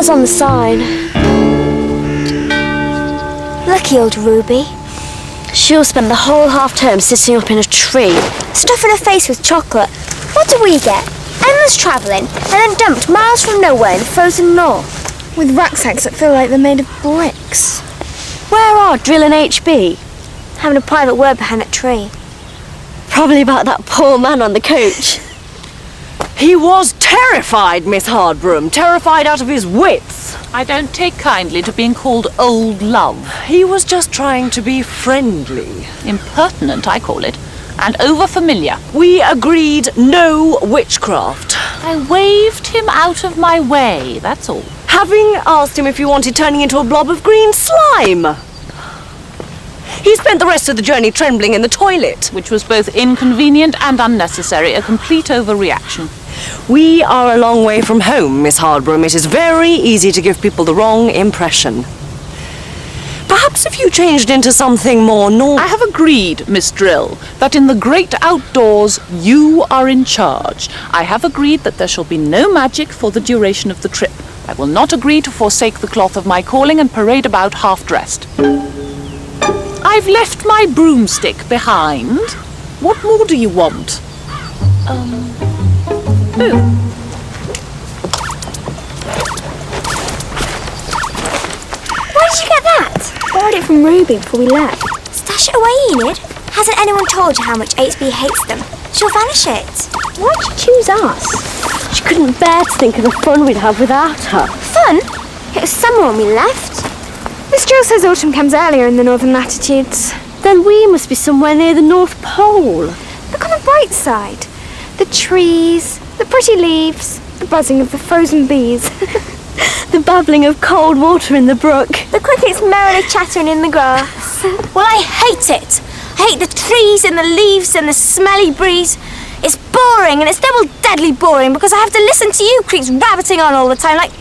says on the sign. Lucky old Ruby. She'll spend the whole half-term sitting up in a tree. Stuffing her face with chocolate. What do we get? Endless travelling, and then dumped miles from nowhere in the frozen north. With rucksacks that feel like they're made of bricks. Where are Drill and HB? Having a private word behind that tree. Probably about that poor man on the coach. He was terrified, Miss Hardbroom. Terrified out of his wits. I don't take kindly to being called old love. He was just trying to be friendly. Impertinent, I call it. And over-familiar. We agreed no witchcraft. I waved him out of my way, that's all. Having asked him if he wanted turning into a blob of green slime. He spent the rest of the journey trembling in the toilet. Which was both inconvenient and unnecessary, a complete overreaction. We are a long way from home, Miss Hardbroom. It is very easy to give people the wrong impression. Perhaps if you changed into something more normal... I have agreed, Miss Drill, that in the great outdoors you are in charge. I have agreed that there shall be no magic for the duration of the trip. I will not agree to forsake the cloth of my calling and parade about half-dressed. I've left my broomstick behind. What more do you want? Where did you get that? Borrowed it from Ruby before we left. Stash it away, Enid. Hasn't anyone told you how much HB hates them? She'll vanish it. Why'd you choose us? She couldn't bear to think of the fun we'd have without her. Fun? It was summer when we left. Miss Drill says autumn comes earlier in the northern latitudes. Then we must be somewhere near the North Pole. Look on the bright side. The trees, the pretty leaves, the buzzing of the frozen bees. The babbling of cold water in the brook. The crickets merrily chattering in the grass. Well, I hate it. I hate the trees and the leaves and the smelly breeze. It's boring, and it's double deadly boring because I have to listen to you creeps rabbiting on all the time like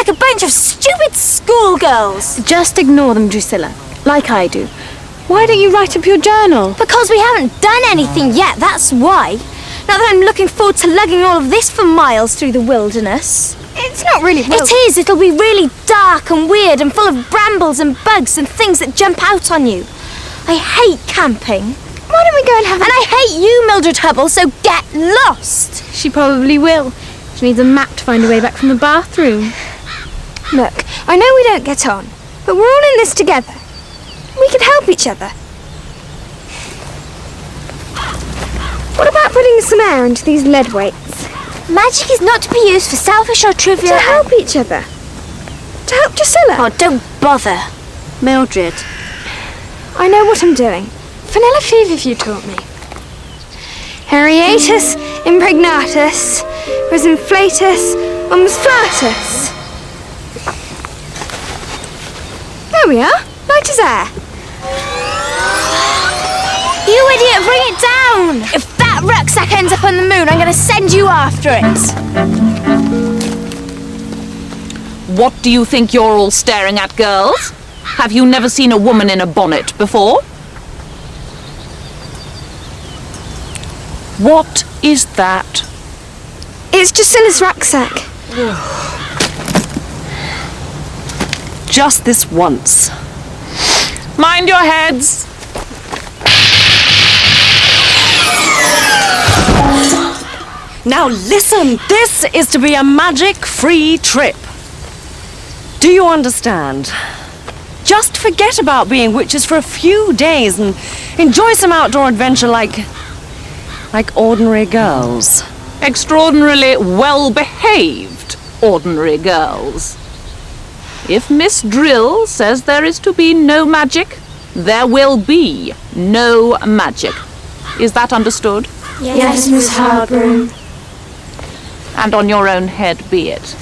a bunch of stupid schoolgirls. Just ignore them, Drusilla, like I do. Why don't you write up your journal? Because we haven't done anything yet, that's why. Not that I'm looking forward to lugging all of this for miles through the wilderness. It's not really... It is. It'll be really dark and weird and full of brambles and bugs and things that jump out on you. I hate camping. Why don't we go and have And I hate you, Mildred Hubble, so get lost. She probably will. She needs a map to find a way back from the bathroom. Look, I know we don't get on, but we're all in this together. We can help each other. What about putting some air into these lead weights? Magic is not to be used for selfish or trivial... To help each other. To help Drusilla. Oh, don't bother. Mildred. I know what I'm doing. Vanilla fever taught me. Aeratus, impregnatus, resinflatus, omnisflatus. There we are. Light as air. You idiot, bring it down! If that rucksack ends up on the moon, I'm going to send you after it. What do you think you're all staring at, girls? Have you never seen a woman in a bonnet before? What is that? It's Drusilla's rucksack. Just this once. Mind your heads. Now listen, this is to be a magic-free trip. Do you understand? Just forget about being witches for a few days and enjoy some outdoor adventure like ordinary girls. Extraordinarily well-behaved ordinary girls. If Miss Drill says there is to be no magic, there will be no magic. Is that understood? Yes, Miss Hardbroom. And on your own head be it.